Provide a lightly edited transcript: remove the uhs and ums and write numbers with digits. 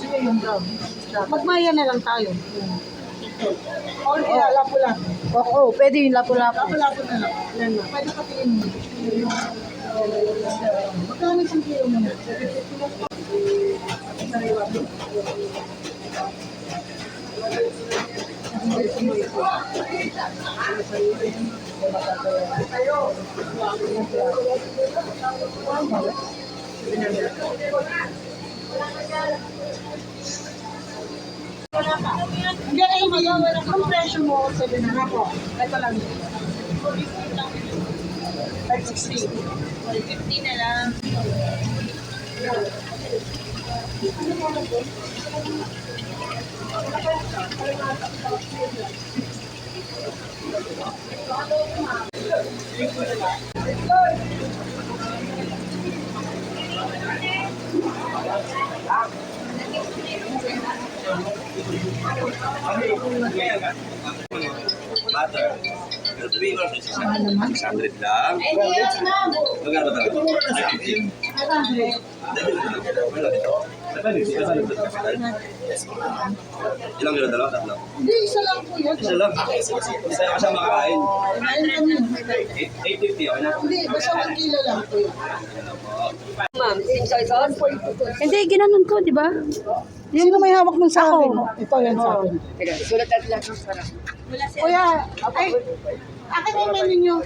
Sige yung brown. Magmaya na lang tayo. Or kaya lapu-lapu. Oo, pwede yung lapu-lapu. Lapu-lapu na lang. Yan na. Pwede patingin mo. Magkano isang kilo mo na? Hindi kayo magawa na kung presyo mo, 7 na ako. Ito lang. 560. 50 na lang. Butter. 600 lang. Magkano ba talaga? Ilang kilo dalawa? Tatlo? Hindi, isa lang po yun. Isa lang. Isa ka siya makakain. Kumain kami. 850 okay na? Hindi, basta 1 kilo lang po yun. Hindi, ginanon ko, di ba? Sino may hawak nun sa akin? Ito yan sa akin. Sulat at lahat ng sarap. Kuya, ay, akin yung menu nyo.